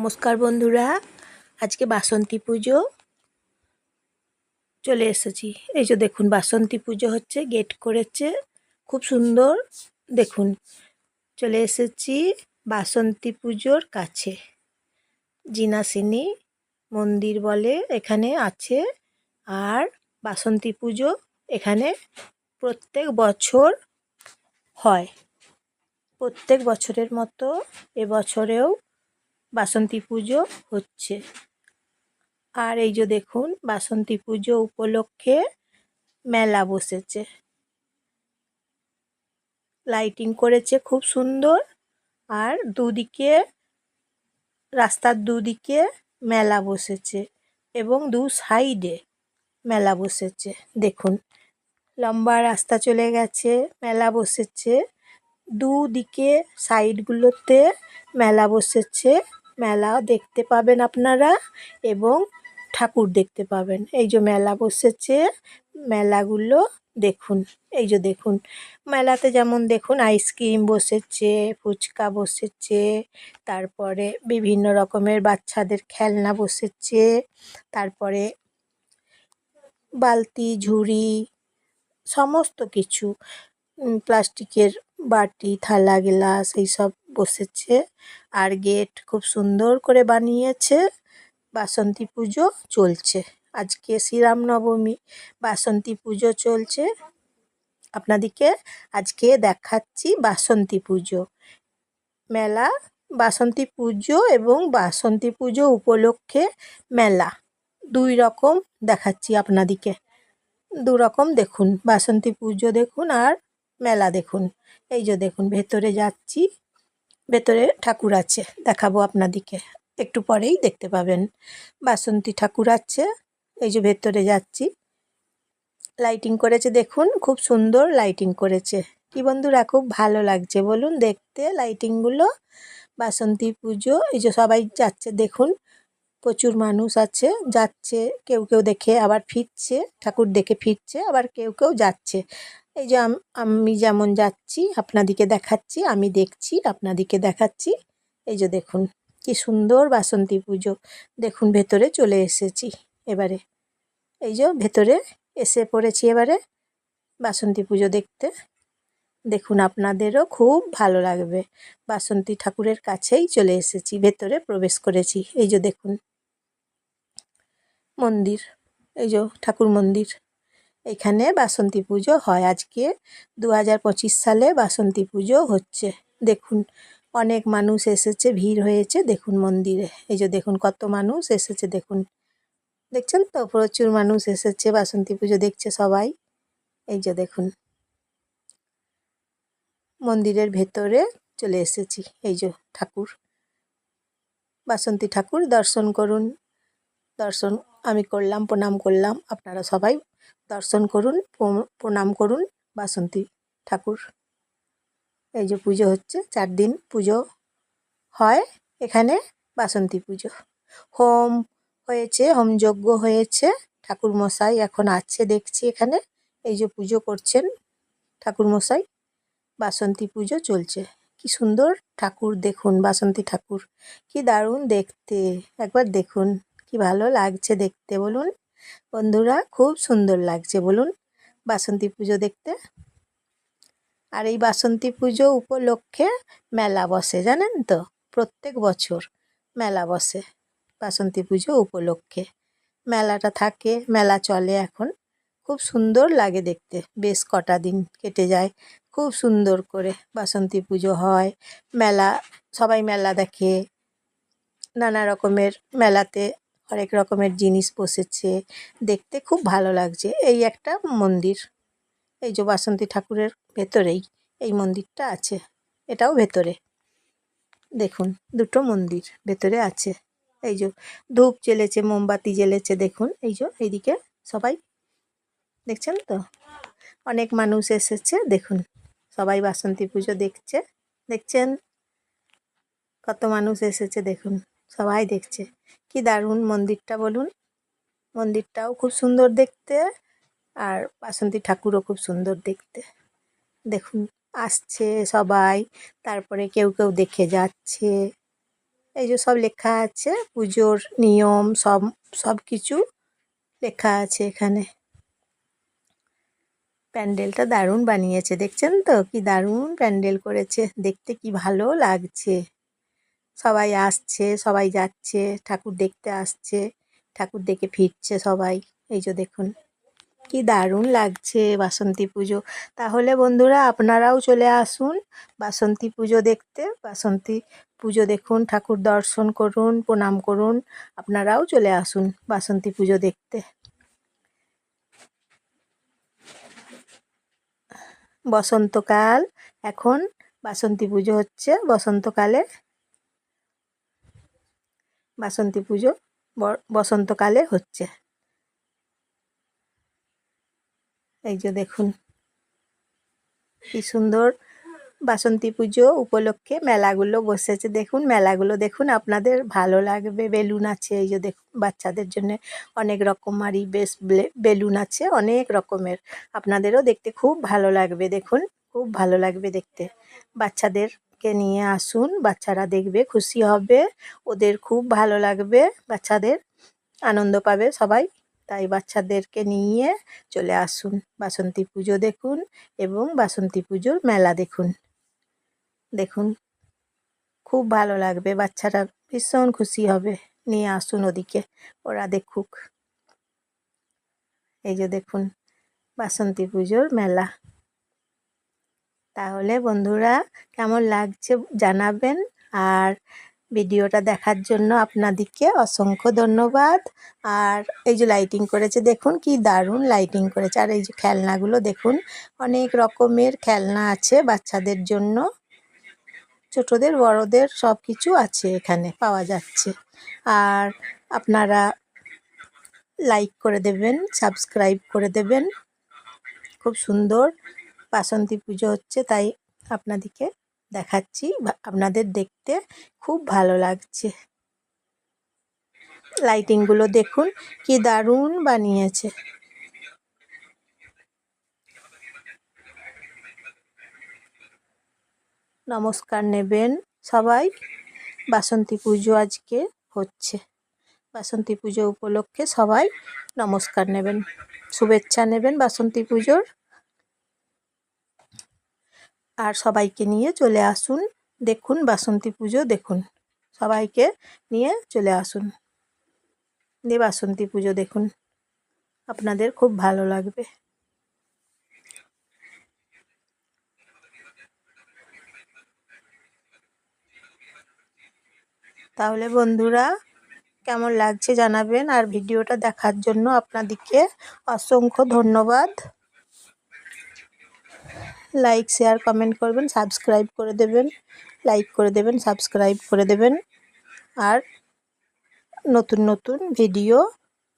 নমস্কার বন্ধুরা, আজকে বাসন্তী পুজো চলে এসেছি। এই যে দেখুন বাসন্তী পুজো হচ্ছে, গেট করেছে খুব সুন্দর। দেখুন চলে এসেছি বাসন্তী পুজোর কাছে। জিনাসিনী মন্দির বলে এখানে আছে। আর বাসন্তী পুজো এখানে প্রত্যেক বছর হয়। প্রত্যেক বছরের মতো এবছরেও বাসন্তী পুজো হচ্ছে। আর এই যে দেখুন বাসন্তী পুজো উপলক্ষে মেলা বসেছে, লাইটিং করেছে খুব সুন্দর। আর দুদিকে, রাস্তার দুদিকে মেলা বসেছে এবং দু সাইডে মেলা বসেছে। দেখুন লম্বা রাস্তা চলে গেছে, মেলা বসেছে দুদিকে, সাইডগুলোতে মেলা বসেছে। মেলা দেখতে পাবেন আপনারা এবং ঠাকুর দেখতে পাবেন। এই যে মেলা বসেছে, মেলাগুলো দেখুন। এই যে দেখুন মেলাতে যেমন দেখুন আইসক্রিম বসেছে, ফুচকা বসেছে, তারপরে বিভিন্ন রকমের বাচ্চাদের খেলনা বসেছে, তারপরে বালতি ঝুড়ি সমস্ত কিছু, প্লাস্টিকের বাটি থালা গ্লাস এইসব বসেছে। আর গেট খুব সুন্দর করে বানিয়েছে। বাসন্তী পুজো চলছে, আজকে শ্রীরামনবমী, বাসন্তী পুজো চলছে। আপনাদেরকে আজকে দেখাচ্ছি বাসন্তী পুজো মেলা। বাসন্তী পুজো এবং বাসন্তী পুজো উপলক্ষে মেলা দুই রকম দেখাচ্ছি আপনাদেরকে। দু রকম দেখুন, বাসন্তী পুজো দেখুন আর মেলা দেখুন। এই যে দেখুন ভেতরে যাচ্ছি, ভেতরে ঠাকুর আছে, দেখাবো আপনাদেরকে, একটু পরেই দেখতে পাবেন। বাসন্তী ঠাকুর আছে, এই যে ভেতরে যাচ্ছি। লাইটিং করেছে দেখুন, খুব সুন্দর লাইটিং করেছে। কি বন্ধুরা খুব ভালো লাগছে বলুন দেখতে লাইটিংগুলো। বাসন্তী পুজো, এই যে সবাই যাচ্ছে দেখুন, প্রচুর মানুষ আছে, যাচ্ছে, কেউ কেউ দেখে আবার ফিরছে, ঠাকুর দেখে ফিরছে, আবার কেউ কেউ যাচ্ছে। এই যে আমি যেমন যাচ্ছি আপনাদেরকে দেখাচ্ছি, আমি দেখছি আপনাদেরকে দেখাচ্ছি। এই যে দেখুন কি সুন্দর বাসন্তী পুজো। দেখুন ভেতরে চলে এসেছি এবারে, এই যে ভেতরে এসে পড়েছি এবারে বাসন্তী পুজো দেখতে। দেখুন আপনাদেরও খুব ভালো লাগবে। বাসন্তী ঠাকুরের কাছেই চলে এসেছি, ভেতরে প্রবেশ করেছি। এই যে দেখুন মন্দির, এই যে ঠাকুর মন্দির। এখানে বাসন্তী পুজো হয় আজকে 2025 সালে বাসন্তী পুজো হচ্ছে। দেখুন অনেক মানুষ এসেছে, ভিড় হয়েছে দেখুন মন্দিরে। এই যে দেখুন কত মানুষ এসেছে দেখুন, দেখছেন তো প্রচুর মানুষ এসেছে বাসন্তী পুজো দেখছে সবাই। এই যে দেখুন মন্দিরের ভেতরে চলে এসেছি। এই যে ঠাকুর, বাসন্তী ঠাকুর দর্শন করুন। দর্শন আমি করলাম, প্রণাম করলাম, আপনারা সবাই দর্শন করুন, প্রণাম করুন বাসন্তী ঠাকুর। এই যে পুজো হচ্ছে, 4 দিন পুজো হয় এখানে বাসন্তী পুজো। হোম হয়েছে, হোমযজ্ঞ হয়েছে, ঠাকুর মশাই এখন আছে দেখছি এখানে। এই যে পুজো করছেন ঠাকুর মশাই, বাসন্তী পুজো চলছে। কি সুন্দর ঠাকুর দেখুন, বাসন্তী ঠাকুর কি দারুণ দেখতে, একবার দেখুন কি ভালো লাগছে দেখতে বলুন বন্ধুরা, খুব সুন্দর লাগছে বলুন বাসন্তী পুজো দেখতে। আর এই বাসন্তী পুজো উপলক্ষে মেলা বসে জানেন তো, প্রত্যেক বছর মেলা বসে বাসন্তী পুজো উপলক্ষে। মেলাটা থাকে, মেলা চলে এখন, খুব সুন্দর লাগে দেখতে, বেশ কটা দিন কেটে যায় খুব সুন্দর করে। বাসন্তী পুজো হয়, মেলা, সবাই মেলা দেখে, নানা রকমের মেলাতে হরেক রকমের জিনিস বসেছে, দেখতে খুব ভালো লাগছে। এই একটা মন্দির, এই যে বাসন্তী ঠাকুরের ভেতরেই এই মন্দিরটা আছে, এটাও ভেতরে দেখুন, দুটো মন্দির ভেতরে আছে। এই যে ধূপ জ্বেলেছে, মোমবাতি জ্বেলেছে দেখুন, এই যে এইদিকে সবাই দেখছেন তো, অনেক মানুষ এসেছে দেখুন, সবাই বাসন্তী পুজো দেখছে। দেখছেন কত মানুষ এসেছে দেখুন, সবাই দেখছে। কি দারুণ মন্দিরটা বলুন, মন্দিরটাও খুব সুন্দর দেখতে, আর বাসন্তী ঠাকুরও খুব সুন্দর দেখতে। দেখুন আসছে সবাই, তারপরে কেউ কেউ দেখে যাচ্ছে। এই যে সব লেখা আছে, পুজোর নিয়ম সব সব কিছু লেখা আছে এখানে। প্যান্ডেলটা দারুণ বানিয়েছে, দেখছেন তো কি দারুণ প্যান্ডেল করেছে, দেখতে কি ভালো লাগছে। সবাই আসছে, সবাই যাচ্ছে, ঠাকুর দেখতে আসছে, ঠাকুর দেখে ফিরছে সবাই। এই যে দেখুন কি দারুণ লাগছে বাসন্তী পুজো। তাহলে বন্ধুরা আপনারাও চলে আসুন বাসন্তী পুজো দেখতে। বাসন্তী পুজো দেখুন, ঠাকুর দর্শন করুন, প্রণাম করুন। আপনারাও চলে আসুন বাসন্তী পুজো দেখতে। বসন্তকাল, এখন বাসন্তী পুজো হচ্ছে বসন্তকালে। বাসন্তী পুজো বসন্তকালে হচ্ছে। এই যে দেখুন কি সুন্দর বাসন্তী পুজো উপলক্ষে মেলাগুলো বসেছে। দেখুন মেলাগুলো দেখুন, আপনাদের ভালো লাগবে। বেলুন আছে, এই যে দেখুন বাচ্চাদের জন্য অনেক রকমারি বেশ বেলুন আছে, অনেক রকমের। আপনাদেরও দেখতে খুব ভালো লাগবে, দেখুন খুব ভালো লাগবে দেখতে। বাচ্চাদেরকে নিয়ে আসুন, বাচ্চারা দেখবে খুশি হবে, ওদের খুব ভালো লাগবে, বাচ্চাদের আনন্দ পাবে সবাই। তাই বাচ্চাদেরকে নিয়ে চলে আসুন, বাসন্তী পুজো দেখুন এবং বাসন্তী পুজোর মেলা দেখুন। দেখুন খুব ভালো লাগবে, বাচ্চারা ভীষণ খুশি হবে। নিয়ে আসুন ওদিকে, ওরা দেখুক। এই যে দেখুন বাসন্তী পুজোর মেলা। তাহলে বন্ধুরা কেমন লাগছে জানাবেন, আর ভিডিওটা দেখার জন্য আপনাদেরকে অসংখ্য ধন্যবাদ। আর এই যে লাইটিং করেছে দেখুন কি দারুণ লাইটিং করেছে। আর এই যে খেলনাগুলো দেখুন, অনেক রকমের খেলনা আছে বাচ্চাদের জন্য, ছোটদের বড়দের সব কিছু আছে এখানে পাওয়া যাচ্ছে। আর আপনারা লাইক করে দেবেন, সাবস্ক্রাইব করে দেবেন। খুব সুন্দর বাসন্তী পুজো হচ্ছে, তাই আপনাদেরকে দেখাচ্ছি, আপনাদের দেখতে খুব ভালো লাগছে। লাইটিংগুলো দেখুন কি দারুণ বানিয়েছে। নমস্কার নেবেন সবাই, বাসন্তী পুজো আজকে হচ্ছে। বাসন্তী পুজো উপলক্ষে সবাই নমস্কার নেবেন, শুভেচ্ছা নেবেন বাসন্তী পুজোর। আর সবাইকে নিয়ে চলে আসুন, দেখুন বাসন্তী পুজো দেখুন, সবাইকে নিয়ে চলে আসুন, দিয়ে বাসন্তী পুজো দেখুন, আপনাদের খুব ভালো লাগবে। তাহলে বন্ধুরা কেমন লাগছে জানাবেন, আর ভিডিওটা দেখার জন্য আপনাদেরকে অসংখ্য ধন্যবাদ। লাইক শেয়ার কমেন্ট করবেন, সাবস্ক্রাইব করে দেবেন, লাইক করে দেবেন, সাবস্ক্রাইব করে দেবেন। আর নতুন নতুন ভিডিও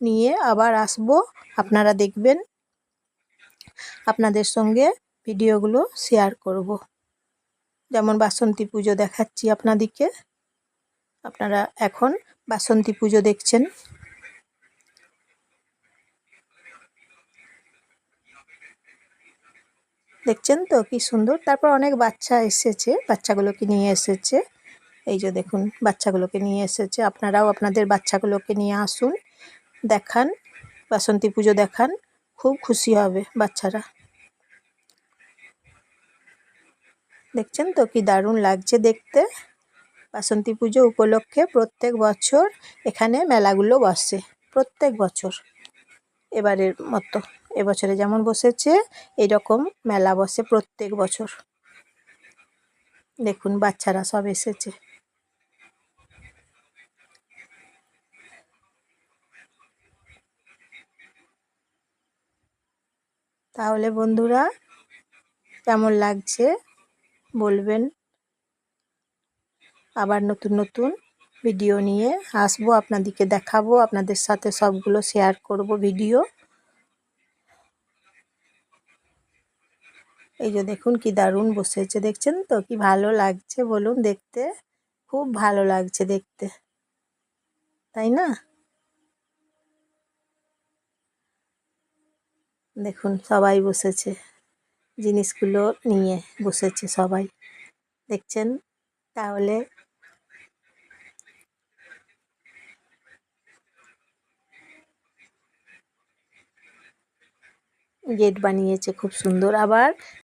নিয়ে আবার আসবো, আপনারা দেখবেন, আপনাদের সঙ্গে ভিডিওগুলো শেয়ার করব। যেমন বাসন্তী পুজো দেখাচ্ছি আপনাদেরকে, আপনারা এখন বাসন্তী পুজো দেখছেন। দেখছেন তো কি সুন্দর। তারপর অনেক বাচ্চা এসেছে, বাচ্চাগুলোকে নিয়ে এসেছে। এই যে দেখুন বাচ্চাগুলোকে নিয়ে এসেছে, আপনারাও আপনাদের বাচ্চাগুলোকে নিয়ে আসুন, দেখান, বাসন্তী পুজো দেখান, খুব খুশি হবে বাচ্চারা। দেখছেন তো কি দারুণ লাগছে দেখতে। বাসন্তী পুজো উপলক্ষে প্রত্যেক বছর এখানে মেলাগুলো বসে, প্রত্যেক বছর। এবারের মতো এবছরে যেমন বসেছে এরকম মেলা বসে প্রত্যেক বছর। দেখুন বাচ্চারা সব এসেছে। তাহলে বন্ধুরা কেমন লাগছে বলবেন। আবার নতুন নতুন ভিডিও নিয়ে আসবো, আপনাদেরকে দেখাবো, আপনাদের সাথে সবগুলো শেয়ার করব ভিডিও। এই যে দেখুন কি দারুণ বসেছে, দেখছেন তো কি ভালো লাগছে বলুন দেখতে, খুব ভালো লাগছে দেখতে, তাই না? দেখুন সবাই বসেছে, জিনিসগুলো নিয়ে বসেছে সবাই, দেখছেন। তাহলে গেট বানিয়েছে খুব সুন্দর। আবার